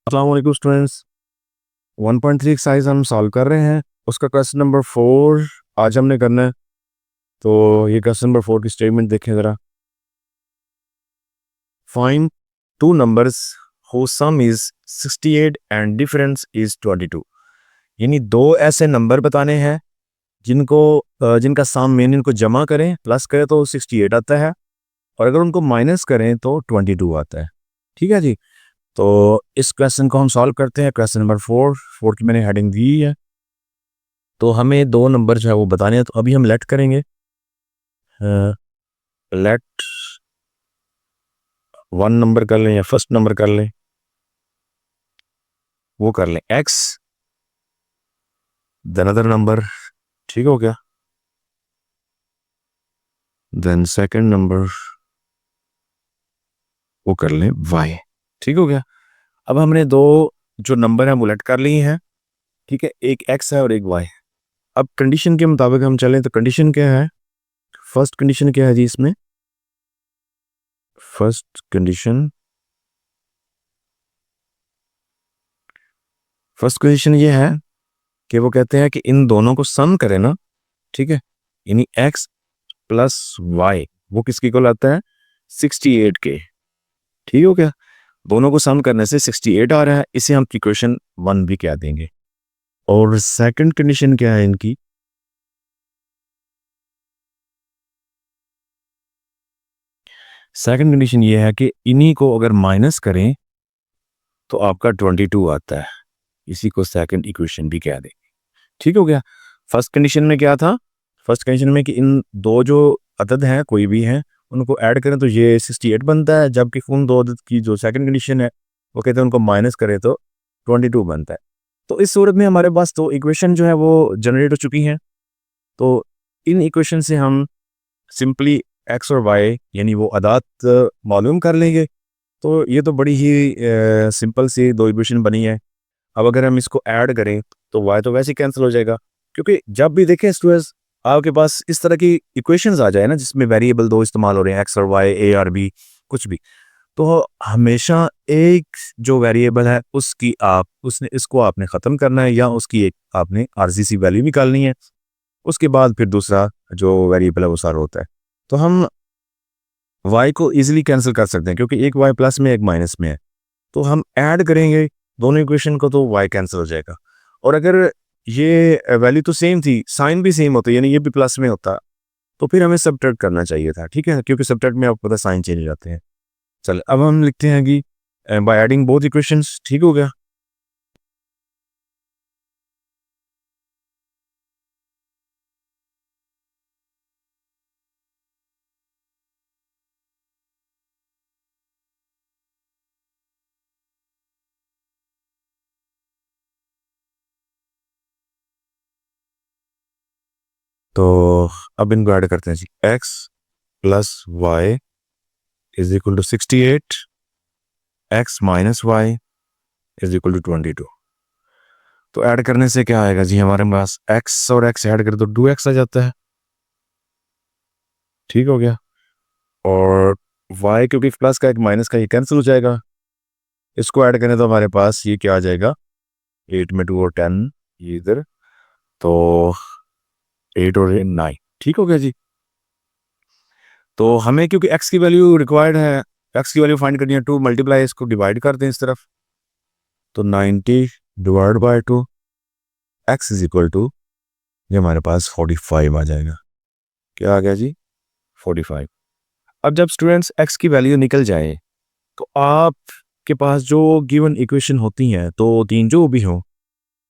अस्सलाम वालेकुम students. 1.3 exercise हम सॉल्व कर रहे हैं, उसका क्वेश्चन नंबर 4 आज हमने करना है। तो ये क्वेश्चन नंबर 4 की स्टेटमेंट देखें ज़रा। Find two numbers whose sum is 68 and difference is 22। यानी दो ऐसे नंबर बताने हैं जिनका सम मीन इनको जमा करें, प्लस करें तो 68 आता है, और अगर उनको माइनस करें तो 22 आता है। ठीक है जी। तो इस क्वेश्चन को हम सॉल्व करते हैं। क्वेश्चन नंबर 4 की मैंने हेडिंग दी है। तो हमें दो नंबर जो है वो बताने हैं, तो अभी हम लेट करेंगे। लेट 1 नंबर कर लें या फर्स्ट नंबर कर लें, वो कर लें x, देन अदर नंबर। ठीक हो गया। देन सेकंड नंबर वो कर लें y। ठीक हो गया। अब हमने दो जो नंबर हैं वो लेट कर लिए हैं। ठीक है, एक x है और एक y। अब कंडीशन के मुताबिक हम चलें तो कंडीशन क्या है? फर्स्ट कंडीशन क्या है जी इसमें? फर्स्ट कंडीशन ये है कि वो कहते हैं कि इन दोनों को सम करें ना। ठीक है, यानी x प्लस वाई वो किसकी इक्वल आता है? 68 के। ठीक हो गया। दोनों को सम करने से 68 आ रहा है, इसे हम इक्वेशन 1 भी कह देंगे। और सेकंड कंडीशन क्या है इनकी? सेकंड कंडीशन ये है कि इन्हीं को अगर माइनस करें तो आपका 22 आता है, इसी को सेकंड इक्वेशन भी कह देंगे। ठीक हो गया। फर्स्ट कंडीशन में क्या था? फर्स्ट कंडीशन में कि इन दो जो अदद हैं कोई भी हैं उनको ऐड करें तो ये 68 बनता है, जबकि उन दो अदद की जो सेकंड कंडीशन है वो कहते हैं उनको माइनस करें तो 22 बनता है। तो इस सूरत में हमारे पास तो इक्वेशन जो है वो जनरेट हो चुकी हैं। तो इन इक्वेशन से हम सिंपली एक्स और वाई यानी वो अदात मालूम कर लेंगे। तो ये तो बड़ी ही सिंपल सी दो इक्वेशन बनी है। अब अगर हम इसको ऐड करें तो y तो वैसे ही कैंसिल हो जाएगा, क्योंकि जब भी देखें स्टूडेंट्स आपके पास इस तरह की इक्वेशंस आ जाए ना जिसमें वेरिएबल दो इस्तेमाल हो रहे हैं, x और y, a और b, कुछ भी, तो हमेशा एक जो वेरिएबल है उसकी उसने इसको आपने ख़त्म करना है या उसकी एक आपने आरजी सी वैल्यू निकालनी है। उसके बाद फिर दूसरा जो वेरिएबल है वो सारा होता है। तो हम y को इजीली कैंसिल कर सकते हैं क्योंकि एक y प्लस में एक माइनस में है। तो हम ऐड करेंगे दोनों इक्वेशन को तो y कैंसिल हो जाएगा। और अगर ये वैल्यू तो सेम थी, साइन भी सेम होता, यानी ये भी प्लस में होता, तो फिर हमें सब्ट्रैक्ट करना चाहिए था। ठीक है, क्योंकि सब्ट्रैक्ट में आपको पता साइन चेंज हो जाते हैं। चल अब हम लिखते हैं कि बाय एडिंग बोथ इक्वेशंस। ठीक हो गया। तो अब इनको ऐड करते हैं जी। x plus y is equal to 68, x minus y is equal to 22। तो ऐड करने से क्या आएगा जी? हमारे पास x और x ऐड करें तो 2x आ जाता है। ठीक हो गया। और y क्योंकि प्लस का एक माइनस का ये कैंसिल हो जाएगा, इसको ऐड करें तो हमारे पास ये क्या आ जाएगा? 8 में 2 और 10 ये इधर, तो 8 और 9। ठीक हो गया जी। तो हमें क्योंकि x की वैल्यू रिक्वायर्ड है, x की वैल्यू फाइंड करनी है, 2 मल्टीप्लाई इसको डिवाइड कर दें इस तरफ, तो 90 divide by 2, x is equal to ये हमारे पास 45 आ जाएगा। क्या आ गया जी? 45। अब जब स्टूडेंट्स x की वैल्यू निकल जाए तो आपके पास जो गिवन इक्वेशन होती हैं, तो तीन जो भी हो,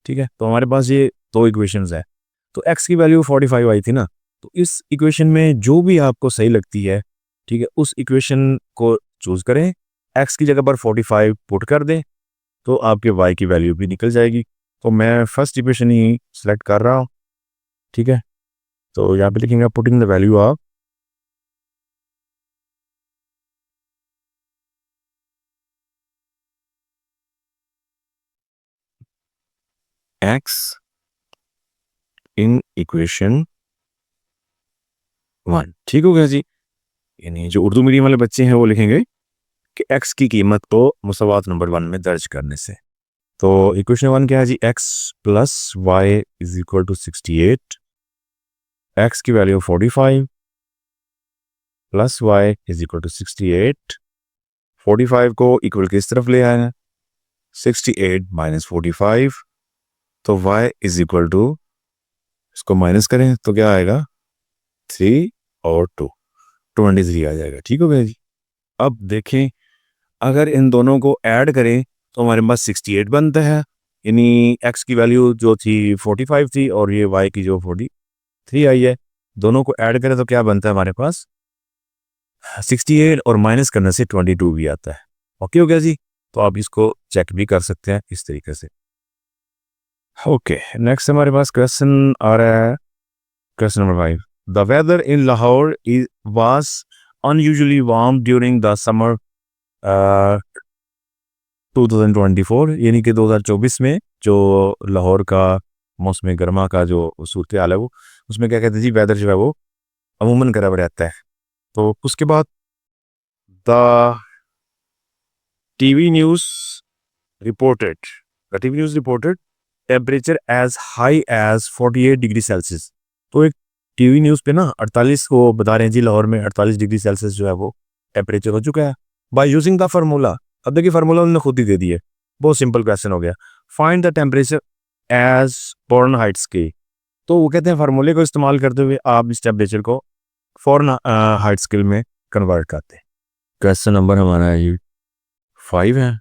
ठीक है, तो हमारे पास ये दो इक्वेशंस है। तो x की वैल्यू 45 आई थी ना, तो इस इक्वेशन में जो भी आपको सही लगती है, ठीक है, उस इक्वेशन को चूज करें, x की जगह पर 45 पुट कर दें, तो आपके y की वैल्यू भी निकल जाएगी। तो मैं फर्स्ट इक्वेशन ही सिलेक्ट कर रहा हूँ। ठीक है, तो यहाँ पे लिखेंगे putting the value of x in equation 1। ठीक हो गया जी। यानी जो उर्दू मीडियम वाले बच्चे हैं वो लिखेंगे कि x की कीमत को मुसवात नंबर 1 में दर्ज करने से। तो इक्वेशन 1 क्या है जी, x plus y is equal to 68, x की value 45 plus y is equal to 68, 45 को इक्वल किस तरफ ले आए हैं, 68 माइनस 45, तो y इज इक्वल टू, इसको माइनस करें तो क्या आएगा, 3 और 2, 23 आ जाएगा। ठीक हो गया जी। अब देखें अगर इन दोनों को ऐड करें तो हमारे पास 68 बनता है, यानी x की वैल्यू जो थी 45 थी और ये y की जो 43 आई है, दोनों को ऐड करें तो क्या बनता है हमारे पास 68 और माइनस करने से 22 भी आता है। ओके हो गया जी। तो आप इसको चेक भी कर सकते हैं इस तरीके से। ओके नेक्स्ट हमारे पास क्वेश्चन आ रहा है, question number 5, the weather in Lahore is was unusually warm during the summer 2024, यानी कि 2024 में जो लाहौर का मौसम गर्मा का जो सूरत हाल है वो, उसमें क्या कहते हैं जी, वेदर जो है वो अमूमन गर्म रहता है। तो उसके बाद the TV news reported temperature as high as 48 degree Celsius. तो एक टीवी न्यूज़ पे ना 48 को बता रहे हैं जी, लाहौर में 48 डिग्री सेल्सियस जो है वो टेम्परेचर हो चुका है। बाय यूजिंग द फार्मूला, अब देखिए फार्मूला उन्होंने खुद ही दे दिए, बहुत सिंपल क्वेश्चन हो गया। Find the temperature as Fahrenheit scale. तो वो कहते हैं फार्मूले को इस्तेमाल करते हुए आप इस टेम्परेचर को फॉरेनहाइट स्केल में कन्वर्ट करते हैं। क्वेश्चन नंबर हमारा ये 5 है,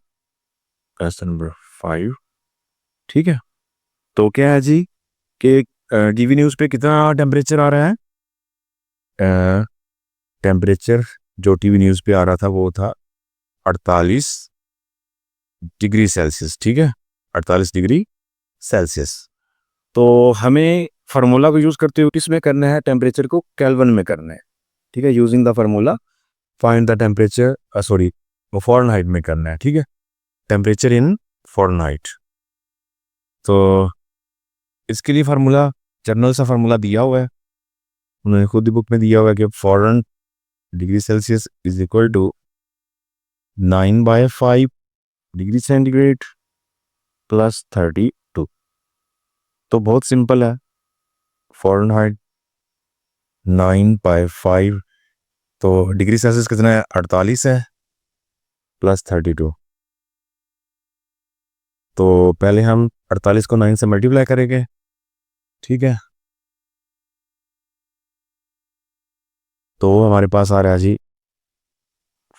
क्वेश्चन नंबर 5। ठीक है, तो क्या है जी कि टीवी न्यूज़ पे कितना टेम्परेचर आ रहा है, टेम्परेचर जो टीवी न्यूज़ पे आ रहा था वो था 48 डिग्री सेल्सियस। ठीक है, 48 डिग्री सेल्सियस। तो हमें फार्मूला को यूज़ करते हुए किसमें करना है, टेम्परेचर को केल्विन में करना है। ठीक है, using the formula find the temperature, sorry वो फॉरेनहाइट में करना है। ठीक है, टेम्परेचर इन फॉरेनहाइट। तो इसके लिए फार्मूला जनरल सा फार्मूला दिया हुआ है, उन्होंने खुद ही बुक में दिया हुआ है कि foreign degree Celsius is equal to 9/5 degree centigrade plus 32। तो बहुत सिंपल है, फॉरेनहाइट 9/5, तो डिग्री सेल्सियस कितना है, 48 है प्लस 32। तो पहले हम 48 को 9 से मल्टीप्लाई करेंगे। ठीक है, तो हमारे पास आ रहा है जी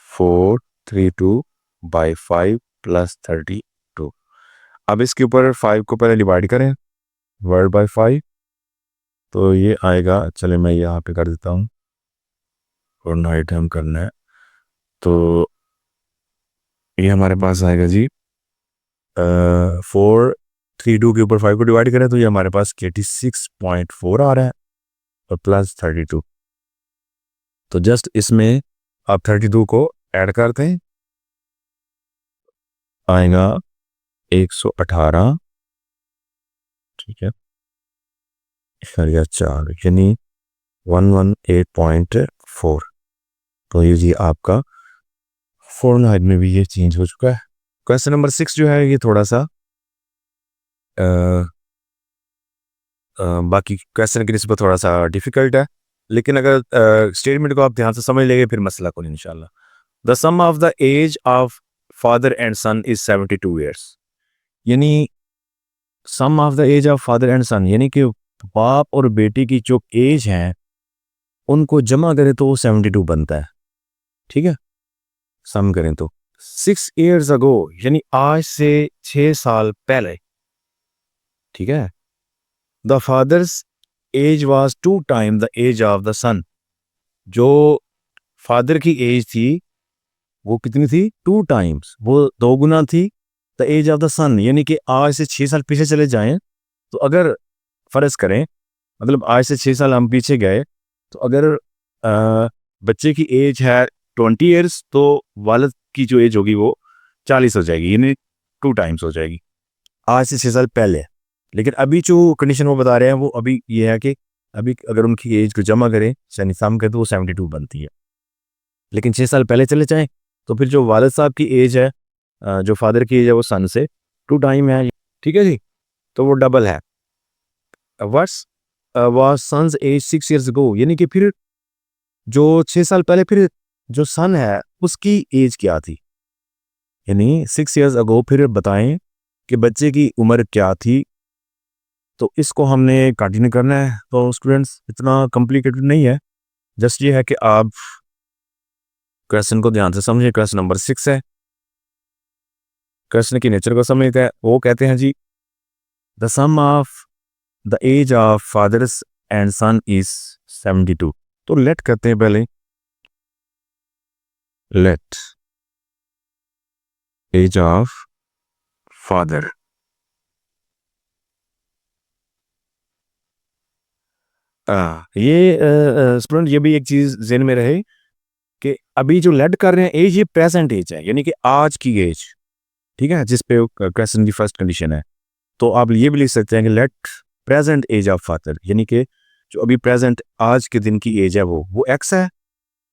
432/5 प्लस 32। अब इसके ऊपर 5 को पहले डिवाइड करें वर्ड बाय 5, तो ये आएगा, चले मैं यहाँ पे कर देता हूँ और नाइट हम करना है। तो ये हमारे पास आएगा जी 432 के ऊपर 5 को डिवाइड करें तो ये हमारे पास 86.4 आ रहा है और प्लस 32। तो जस्ट इसमें आप 32 को ऐड करते हैं, आएगा 118। ठीक है, 4 यानी 118.4। तो ये जी आपका फॉरेनहाइट में भी ये चेंज हो चुका है। क्वेश्चन नंबर 6 जो है ये थोड़ा सा बाकी क्वेश्चन की निस्बत थोड़ा सा डिफिकल्ट है, लेकिन अगर स्टेटमेंट को आप ध्यान से समझ लेंगे फिर मसला को इंशाल्लाह। The sum of the age of father and son is 72 years, यानी sum of the age of father and son, यानी कि बाप और बेटी की जो एज है उनको जमा करें तो वो 72 बनता है। ठीक है, सम करें तो 6 years अगो, यानी आज से 6 साल पहले। ठीक है, the father's age was 2 times the age of the son, जो फादर की एज थी वो कितनी थी, 2 times, वो 2 गुना थी द एज ऑफ द सन, यानी कि आज से 6 साल पीछे चले जाएं तो अगर फर्ज करें, मतलब आज से 6 साल हम पीछे गए तो अगर बच्चे की एज है 20 years तो वालिद की जो एज होगी वो 40 हो जाएगी, यानी 2 times हो जाएगी आज से 6 साल पहले। लेकिन अभी जो कंडीशन वो बता रहे हैं वो अभी ये है कि अभी अगर उनकी एज को जमा करें यानी सम करें तो वो 72 बनती है। लेकिन 6 साल पहले चले जाएं तो फिर जो वालिद साहब की एज है, जो फादर की एज है वो सन से टू टाइम है, ठीक है जी, तो वो डबल है। Verse was son's age 6 years ago, यानी कि फिर जो 6 साल पहले फिर जो सन है उसकी एज क्या थी, यानी 6 इयर्स अगो, फिर बताएं कि बच्चे की उम्र क्या थी। तो इसको हमने कंटिन्यू करना है। तो स्टूडेंट्स इतना कॉम्प्लिकेटेड नहीं है, जस्ट ये है कि आप क्वेश्चन को ध्यान से समझें। क्वेश्चन नंबर 6 है, क्वेश्चन की नेचर को समझते हैं। वो कहते हैं जी, the sum of the age of fathers and son is 72। तो लेट करते हैं पहले, लेट एज ऑफ फादर, ये स्टूडेंट ये भी एक चीज ज़हन में रहे कि अभी जो लेट कर रहे हैं एज, ये प्रेजेंट एज है, यानी कि आज की एज, ठीक है, जिस पे क्वेश्चन की फर्स्ट कंडीशन है। तो आप ये भी लिख सकते हैं कि let present age of father, यानी कि जो अभी प्रेजेंट आज के दिन की एज है वो एक्स है,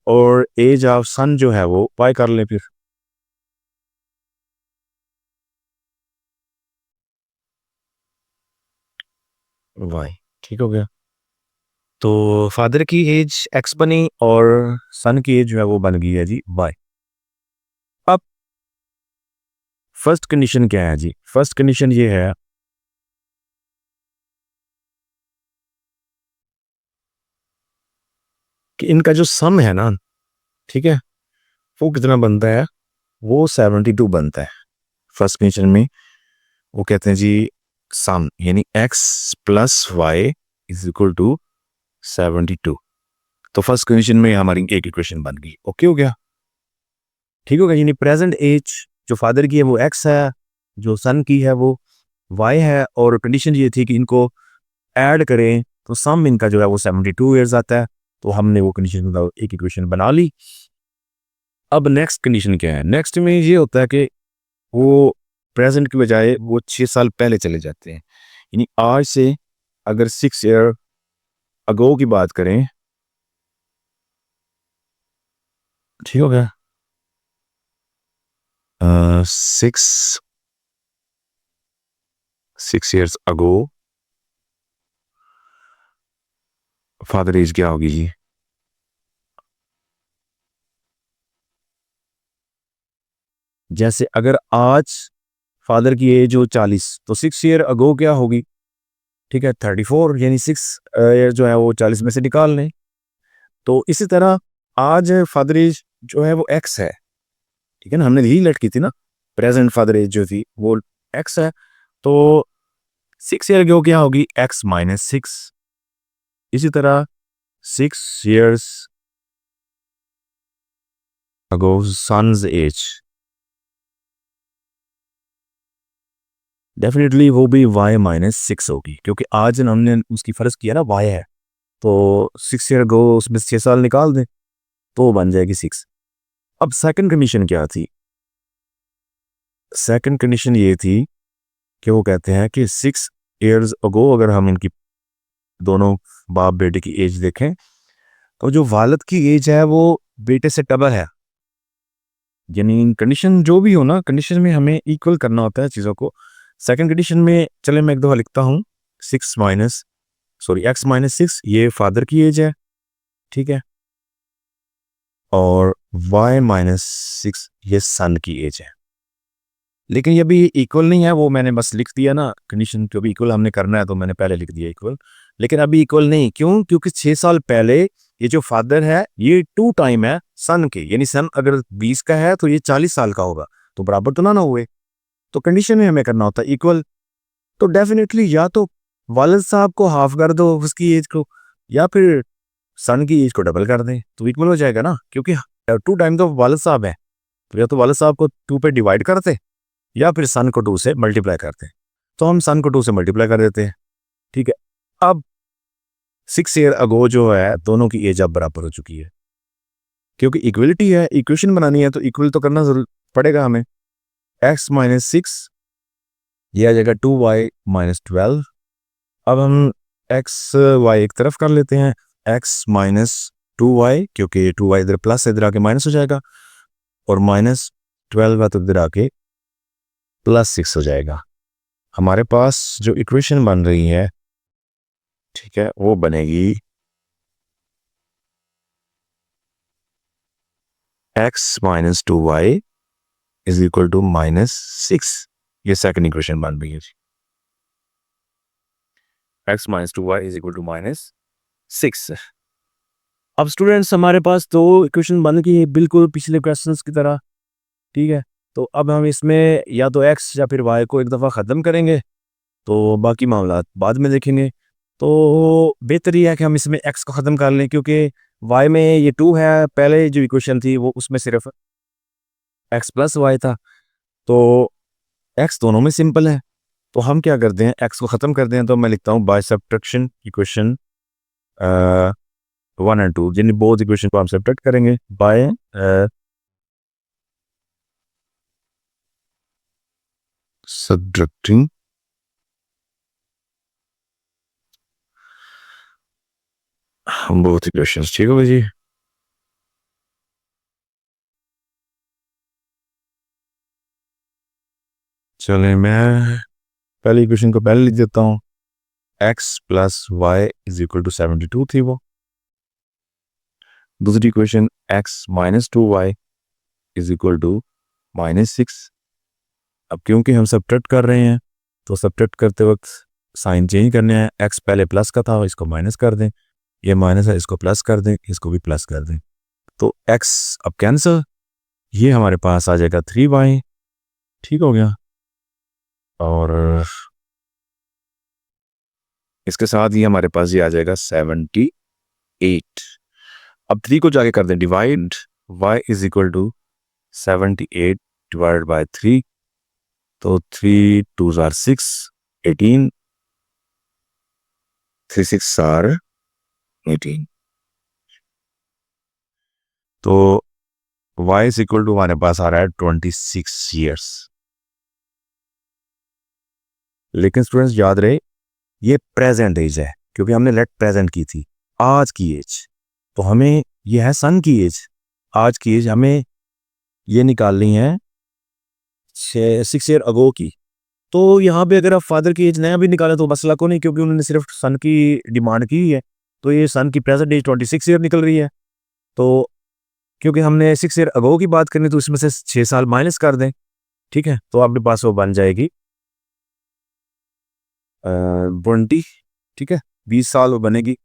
और एज ऑफ सन जो है वो वाई कर लें फिर। वाई, ठीक हो गया। तो फादर की एज एक्स बनी और सन की एज जो है वो बन गई है जी वाई। अब फर्स्ट कंडीशन क्या है जी, फर्स्ट कंडीशन ये है कि इनका जो सम है ना, ठीक है, वो कितना बनता है, वो 72 बनता है। फर्स्ट कंडीशन में वो कहते हैं जी सम, यानी x plus y is equal to 72। तो फर्स्ट कंडीशन में हमारी एक इक्वेशन बन गई। ओके हो गया, ठीक हो गया। यानी प्रेजेंट एज जो फादर की है वो एक्स है, जो सन की है वो वाई है, और कंडीशन ये थी कि इनको ऐड करें तो सम इनका जो है वो 72 ईयर्स आता है। तो हमने वो कंडीशन मतलब एक इक्वेशन बना ली। अब नेक्स्ट कंडीशन क्या है, नेक्स्ट में ये होता है कि वो प्रेजेंट की बजाय वो 6 साल पहले चले जाते हैं, यानी आज से अगर 6 ईयर अगो की बात करें, ठीक हो गया, 6 ईयर्स अगो फादर एज क्या होगी जी, जैसे अगर आज फादर की एज हो 40, तो 6 ईयर अगो क्या होगी, ठीक है 34, यानी 6 ईयर जो है वो 40 में से निकाल लें। तो इसी तरह आज फादर एज जो है वो एक्स है, ठीक है ना, हमने यही लेट की थी ना, प्रेजेंट फादर एज जो थी वो एक्स है। तो 6 ईयर अगो क्या होगी, x-6। इसी तरह 6 years ago son's age, definitely वो भी y-6 होगी, क्योंकि आज हमने उसकी फर्ज किया ना y है, तो 6 ईयर अगो उसमें 6 साल निकाल दें तो बन जाएगी 6। अब सेकंड कंडीशन क्या थी, सेकंड कंडीशन ये थी कि वो कहते हैं कि 6 ईयर्स अगो अगर हम इनकी दोनों बाप बेटे की एज देखें, तो जो वालिद की एज है वो बेटे से डबल है। यानी कंडीशन जो भी हो ना, कंडीशन में हमें इक्वल करना होता है चीज़ों को। सेकंड कंडीशन में चले मैं एक दफ़ा लिखता हूँ, 6 - x - 6 ये फादर की एज है, ठीक है, और y-6 ये सन की एज है। लेकिन ये भी इक्वल नहीं है, वो मैंने बस लिख दिया ना, कंडीशन को भी इक्वल हमने करना है तो मैंने पहले लिख दिया इक्वल। लेकिन अभी इक्वल नहीं, क्यों, क्योंकि 6 साल पहले ये जो फादर है ये 2 टाइम है सन के, यानी सन अगर 20 का है तो ये 40 साल का होगा, तो बराबर तो ना हुए। तो कंडीशन में हमें करना होता है इक्वल। तो डेफिनेटली या तो वालिद साहब को हाफ कर दो उसकी एज को, या फिर सन की एज को डबल कर दें तो इक्वल हो जाएगा ना, क्योंकि 2 टाइम तो वालिद साहब है, तो या तो वालिद साहब को 2 पे डिवाइड करते या फिर सन को 2 से मल्टीप्लाई करते हैं। तो हम सन को 2 से मल्टीप्लाई कर देते हैं, ठीक है। अब 6 ईयर अगो जो है दोनों की एज अब बराबर हो चुकी है, क्योंकि इक्वलिटी है, इक्वेशन बनानी है तो इक्वल तो करना जरूर पड़ेगा हमें। x-6 ये आ जाएगा 2y-12। अब हम एक्स वाई एक तरफ कर लेते हैं, x-2y, क्योंकि 2y इधर प्लस इधर आके माइनस हो जाएगा, और -12 है तो इधर आके +6 हो जाएगा। हमारे पास जो इक्वेशन बन रही है, ठीक है, वो बनेगी x - 2y is equal to -6। ये सेकंड इक्वेशन बन रही है जी। x - 2y is equal to -6। अब स्टूडेंट्स हमारे पास दो इक्वेशन बन गई है बिल्कुल पिछले क्वेश्चंस की तरह, ठीक है। तो अब हम इसमें या तो x या फिर y को एक दफ़ा ख़त्म करेंगे, तो बाकी मामला बाद में देखेंगे। तो बेहतर ये है कि हम इसमें x को ख़त्म कर लें, क्योंकि y में ये 2 है, पहले जो इक्वेशन थी वो उसमें सिर्फ x प्लस वाई था, तो x दोनों में सिंपल है। तो हम क्या करते हैं, x को ख़त्म करते हैं। तो मैं लिखता हूँ बाय सब्ट्रैक्शन इक्वेशन 1 और 2, जिन बोथ इक्वेशन को हम सब्ट्रैक्ट करेंगे बाय सब्ट्रैक्टिंग बोथ इक्वेशंस। ठीक है भाई जी। चलिए मैं पहली इक्वेशन को पहले लिख देता हूँ। x plus y is equal to 72 थी वो। दूसरी equation x minus 2y is equal to -6। अब क्योंकि हम सब्ट्रैक्ट कर रहे हैं, तो सब्ट्रैक्ट करते वक्त साइन चेंज करने हैं। x पहले प्लस का था, इसको माइनस कर दें। ये माइनस है, इसको प्लस कर दें, इसको भी प्लस कर दें। तो x अब कैंसिल, ये हमारे पास आ जाएगा 3y। ठीक हो गया। और इसके साथ ही हमारे पास ये आ जाएगा 78। अब 3 को जाके कर दें divide, y is equal to 78 divide by 3। तो 3 2s are 6, 18, 3 6 are 18। तो y इज इक्वल टू हमारे पास आ रहा है 26 ईयर्स। लेकिन स्टूडेंट्स याद रहे, ये प्रेजेंट एज है, क्योंकि हमने लेट प्रेजेंट की थी। आज की एज तो हमें, ये है सन की एज, आज की एज हमें ये निकालनी है 6 ईयर अगो की। तो यहाँ पे अगर आप फादर की एज नया भी निकालें तो मसला को नहीं, क्योंकि उन्होंने सिर्फ सन की डिमांड की है। तो ये सन की प्रेजेंट एज 26 ईयर निकल रही है। तो क्योंकि हमने 6 ईयर अगो की बात करनी, तो इसमें से 6 साल माइनस कर दें, ठीक है। तो आपके पास वो बन जाएगी 20, ठीक है, 20 साल वो बनेगी।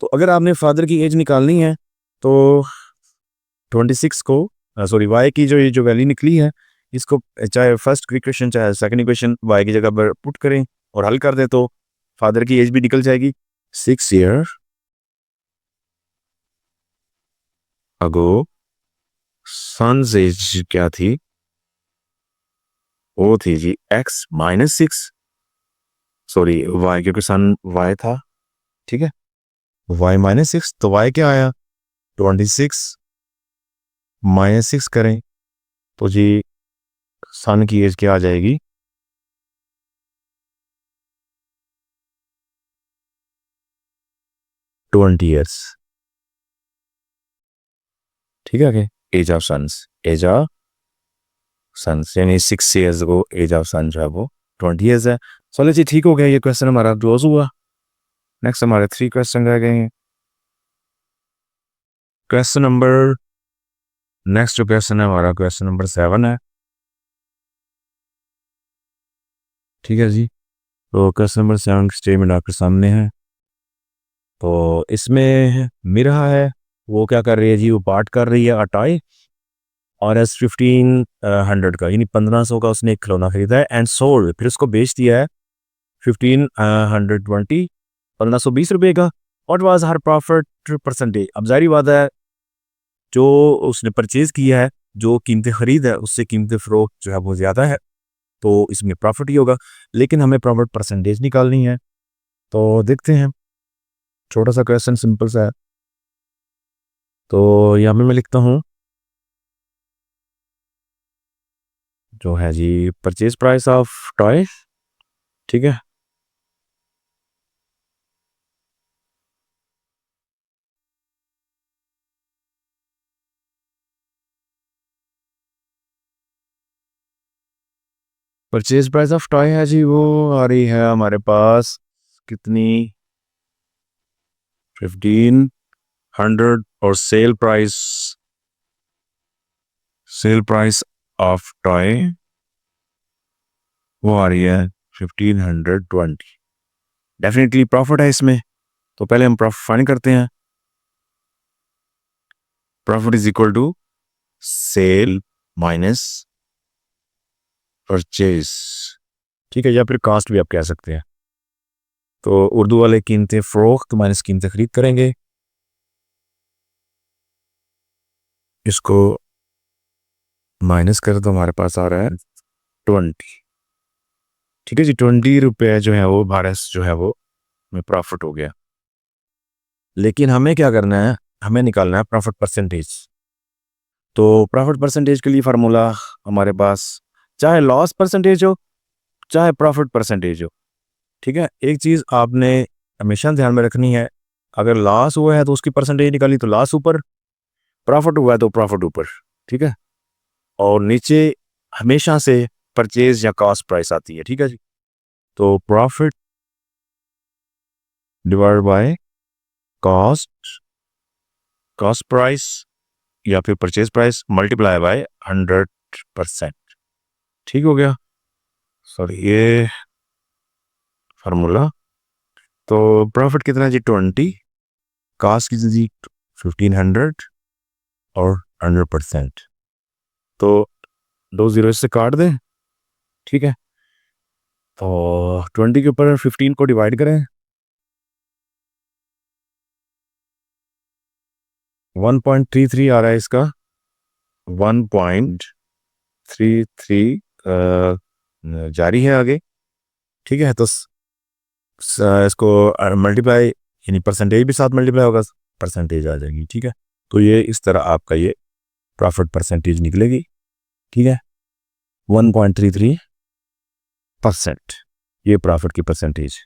तो अगर आपने फादर की एज निकालनी है, तो 26 को सॉरी वाई की जो ये जो वैल्यू निकली है, इसको चाहे फर्स्ट इक्वेशन चाहे सेकंड इक्वेशन वाई की जगह पर पुट करें और हल कर दें, तो फादर की एज भी निकल जाएगी। 6 ईयर अगो सन्स एज क्या थी, वो थी जी x - 6, सॉरी y, क्योंकि सन y था, ठीक है। y - 6, तो y क्या आया 26 -6 करें तो जी सन की एज क्या आ जाएगी 20 ईयर्स। ठीक है, एज ऑफ सन्स यानी 6 ईयर्स को एज ऑफ सन जो है वो 20 ईयर्स है। चलो जी ठीक हो गया, ये क्वेश्चन हमारा क्लोज हुआ। नेक्स्ट हमारे 3 क्वेश्चन रह गए हैं। क्वेश्चन नंबर नेक्स्ट जो क्वेश्चन है हमारा क्वेश्चन नंबर 7 है। ठीक है जी। तो क्वेश्चन नंबर 7 स्टेटमेंट आपके सामने है। तो इसमें मिरा है, वो क्या कर रही है जी, वो पार्ट कर रही है अटाई और एस 1500 का, यानी 1500 का उसने एक खिलौना खरीदा है एंड सोल्ड, फिर उसको बेच दिया है 1520 1520 रुपये का। What was her profit percentage. अब जाहिर बात है, जो उसने परचेज किया है, जो कीमतें खरीद है, उससे कीमतें फरोख्त जो है वो ज़्यादा है, तो इसमें प्रॉफिट ही होगा। लेकिन हमें प्रॉफिट परसेंटेज निकालनी है, तो देखते हैं। छोटा सा क्वेश्चन सिंपल सा है। तो यहाँ पे मैं लिखता हूँ जो है जी परचेज प्राइस ऑफ टॉय, ठीक है। परचेज प्राइस ऑफ टॉय है जी, वो आ रही है हमारे पास कितनी, 1500, और सेल प्राइस ऑफ टॉय वो आ रही है 1520। डेफिनेटली प्रॉफिट है इसमें, तो पहले हम प्रॉफिट फाइंड करते हैं। Profit is equal to sale minus purchase, ठीक है, या फिर कास्ट भी आप कह सकते हैं। तो उर्दू वाले कीमतें फरोख्त माइनस कीमतें खरीद करेंगे, इसको माइनस करें तो हमारे पास आ रहा है 20, ठीक है जी। 20 रुपये जो है वो भारत जो है वो में प्रॉफिट हो गया। लेकिन हमें क्या करना है, हमें निकालना है प्रॉफिट परसेंटेज। तो प्रॉफिट परसेंटेज के लिए फार्मूला हमारे पास, चाहे लॉस परसेंटेज हो चाहे प्रॉफिट परसेंटेज हो, ठीक है। एक चीज़ आपने हमेशा ध्यान में रखनी है, अगर लॉस हुआ है तो उसकी परसेंटेज निकाली तो लॉस ऊपर, प्रॉफिट हुआ है तो प्रॉफिट ऊपर, ठीक है। और नीचे हमेशा से परचेज या कॉस्ट प्राइस आती है, ठीक है जी। तो profit divide by cost price या फिर परचेज प्राइस मल्टीप्लाई बाय 100%, ठीक हो गया। सॉरी, ये फार्मूला। तो प्रॉफिट कितना है जी 20, कॉस्ट कितनी जी 1500 और 100%, तो 2 जीरो इससे काट दें, ठीक है। तो 20 के ऊपर 15 को डिवाइड करें, 1.33 आ रहा है इसका, 1.33 जारी है आगे, ठीक है। तो इसको मल्टीप्लाई यानी परसेंटेज भी साथ मल्टीप्लाई होगा, परसेंटेज आ जाएगी, ठीक है। तो ये इस तरह आपका ये प्रॉफिट परसेंटेज निकलेगी, ठीक है, 1.33%, ये प्रॉफिट की परसेंटेज।